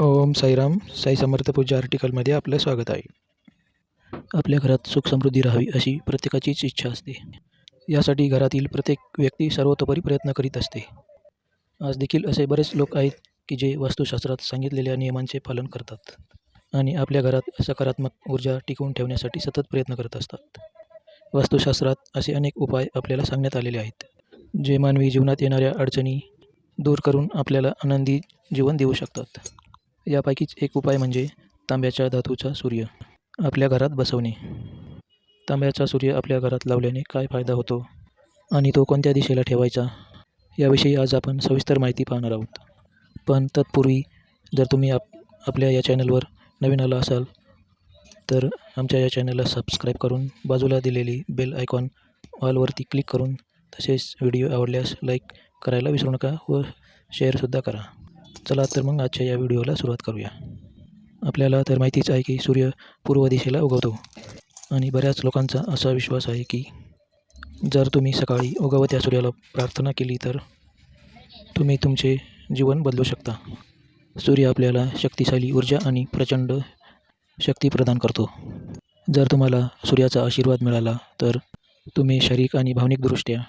ओम साईराम. साई समर्थ पूजा आर्टिकलमध्ये आपलं स्वागत आहे. आपल्या घरात सुख समृद्धी राहावी अशी प्रत्येकाचीच इच्छा असते. यासाठी घरातील प्रत्येक व्यक्ती सर्वतोपरी प्रयत्न करीत असते. आज देखील असे बरेच लोक आहेत की जे वास्तुशास्त्रात सांगितलेल्या नियमांचे पालन करतात आणि आपल्या घरात सकारात्मक ऊर्जा टिकवून ठेवण्यासाठी सतत प्रयत्न करत असतात. वास्तुशास्त्रात असे अनेक उपाय आपल्याला सांगण्यात आलेले आहेत, जे मानवी जीवनात येणाऱ्या अडचणी दूर करून आपल्याला आनंदी जीवन देऊ शकतात. यापैकीच एक उपाय म्हणजे तांब्याच्या धातूचा सूर्य आपल्या घरात बसवणे. तांब्याचा सूर्य आपल्या घरात लावल्याने काय फायदा होतो आणि तो कोणत्या दिशेला ठेवायचा याविषयी आज आपण सविस्तर माहिती पाहणार आहोत. पण तत्पूर्वी जर तुम्ही आपल्या या चॅनलवर नवीन आला असाल तर आमच्या या चॅनलला सबस्क्राईब करून बाजूला दिलेली बेल आयकॉन ऑलवरती क्लिक करून तसेच व्हिडिओ आवडल्यास लाईक करायला विसरू नका व शेअरसुद्धा करा. चला तर मग आजच्या या व्हिडिओला सुरुवात करूया. आपल्याला तर माहितीच आहे की सूर्य पूर्व दिशेला उगवतो आणि बऱ्याच लोकांचा असा विश्वास आहे की जर तुम्ही सकाळी उगवत्या सूर्याला प्रार्थना केली तर तुम्ही तुमचे जीवन बदलू शकता. सूर्य आपल्याला शक्तिशाली ऊर्जा आणि प्रचंड शक्ती प्रदान करतो. जर तुम्हाला सूर्याचा आशीर्वाद मिळाला तर तुम्ही शारीरिक आणि भावनिकदृष्ट्या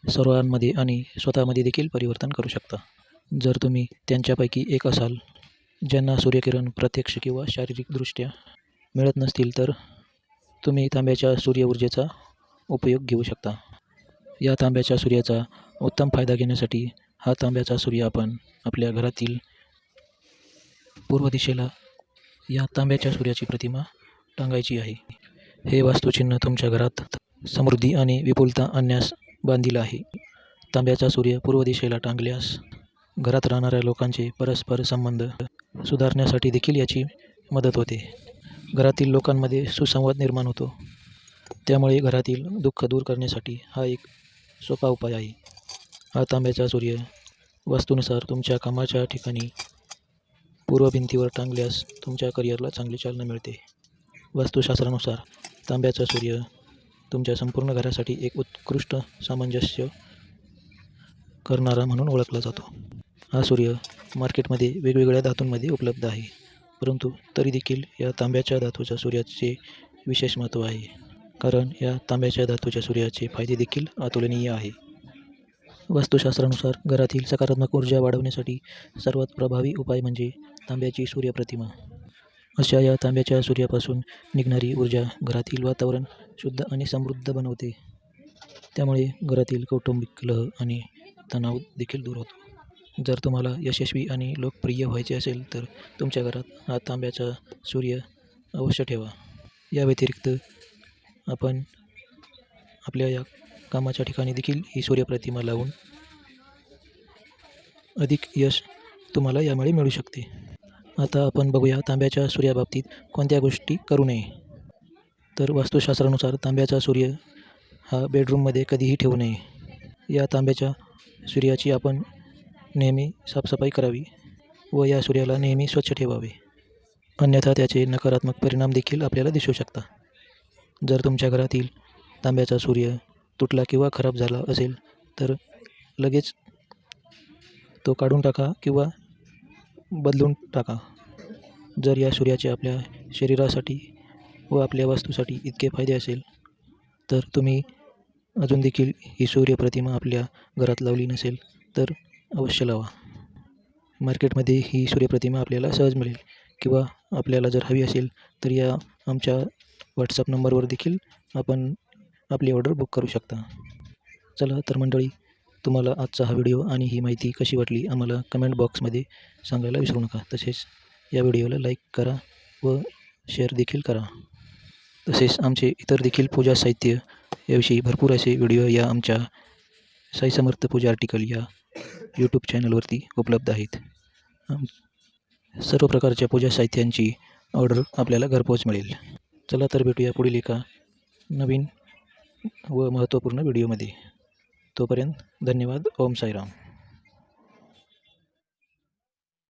सर्वांमध्ये आणि स्वतःमध्ये देखील परिवर्तन करू शकता. जर तुम्ही त्यांच्यापैकी एक असाल ज्यांना सूर्यकिरण प्रत्यक्ष किंवा शारीरिकदृष्ट्या मिळत नसतील तर तुम्ही तांब्याच्या सूर्य ऊर्जेचा उपयोग घेऊ शकता. या तांब्याच्या सूर्याचा उत्तम फायदा घेण्यासाठी हा तांब्याचा सूर्य आपण आपल्या घरातील पूर्व दिशेला या तांब्याच्या सूर्याची प्रतिमा टांगायची आहे. हे वास्तुचिन्ह तुमच्या घरात समृद्धी आणि विपुलता आणण्यास बांधील आहे. तांब्याचा सूर्य पूर्व दिशेला टांगल्यास घरात राहणाऱ्या लोकांचे परस्पर संबंध सुधारण्यासाठी देखील याची मदत होते. घरातील लोकांमध्ये सुसंवाद निर्माण होतो. त्यामुळे घरातील दुःख दूर करण्यासाठी हा एक सोपा उपाय आहे. हा तांब्याचा सूर्य वास्तूनुसार तुमच्या कामाच्या ठिकाणी पूर्व भिंतीवर टांगल्यास तुमच्या करिअरला चांगली चालना मिळते. वास्तुशास्त्रानुसार तांब्याचा सूर्य तुमच्या संपूर्ण घरासाठी एक उत्कृष्ट सामंजस्य करणारा म्हणून ओळखला जातो. हा सूर्य मार्केटमध्ये वेगवेगळ्या धातूंमध्ये उपलब्ध आहे, परंतु तरी देखील या तांब्याच्या धातूच्या सूर्याचे विशेष महत्त्व आहे, कारण या तांब्याच्या धातूच्या सूर्याचे फायदे देखील अतुलनीय आहे. वास्तुशास्त्रानुसार घरातील सकारात्मक ऊर्जा वाढवण्यासाठी सर्वात प्रभावी उपाय म्हणजे तांब्याची सूर्यप्रतिमा. अशा या तांब्याच्या सूर्यापासून निघणारी ऊर्जा घरातील वातावरण शुद्ध आणि समृद्ध बनवते. त्यामुळे घरातील कौटुंबिक कलह आणि तणाव देखील दूर होतो. जर तुम्हाला यशस्वी आणि लोकप्रिय व्हायचे असेल तर तुमच्या घरात हा तांब्याचा सूर्य अवश्य ठेवा. या व्यतिरिक्त आपण आपल्या या कामाच्या ठिकाणी देखील ही सूर्यप्रतिमा लावून अधिक यश तुम्हाला यामुळे मिळू शकते. आता आपण बघूया तांब्याच्या सूर्याबाबतीत कोणत्या गोष्टी करू नये. तर वास्तुशास्त्रानुसार तांब्याचा सूर्य हा बेडरूममध्ये कधीही ठेवू नये. या तांब्याच्या सूर्याची आपण नेहमी साफसफाई करावी व या सूर्याला नेहमी स्वच्छ ठेवावे, अन्यथा त्याचे नकारात्मक परिणाम देखील आपल्याला दिसू शकतात. जर तुमच्या घरातील तांब्याचा सूर्य तुटला किंवा खराब झाला असेल तर लगेच तो काढून टाका किंवा बदलून टाका. जर या सूर्याचे आपल्या शरीरासाठी व आपल्या वास्तूसाठी इतके फायदे असेल तर तुम्ही अजून देखील ही सूर्यप्रतिमा आपल्या घरात लावली नसेल तर अवश्य लावा. मार्केटमध्ये ही सूर्यप्रतिमा आपल्याला सहज मिळेल किंवा आपल्याला जर हवी असेल तर या आमच्या व्हॉट्सअप नंबरवर देखील आपण आपली ऑर्डर बुक करू शकता. चला तर मंडळी, तुम्हाला आजचा हा व्हिडिओ आणि ही माहिती कशी वाटली आम्हाला कमेंट बॉक्समध्ये सांगायला विसरू नका. तसेच या व्हिडिओला लाईक करा व शेअर देखील करा. तसेच आमचे इतर देखील पूजा साहित्य याविषयी भरपूर असे व्हिडिओ या आमच्या साई समर्थ पूजा आर्टिकल या यूट्यूब चॅनलवरती उपलब्ध आहेत. सर्व प्रकारच्या पूजा साहित्यांची ऑर्डर आपल्याला घरपोच मिळेल. चला तर भेटूया पुढील एका नवीन व महत्त्वपूर्ण व्हिडिओमध्ये. तोपर्यंत धन्यवाद. ओम साईराम.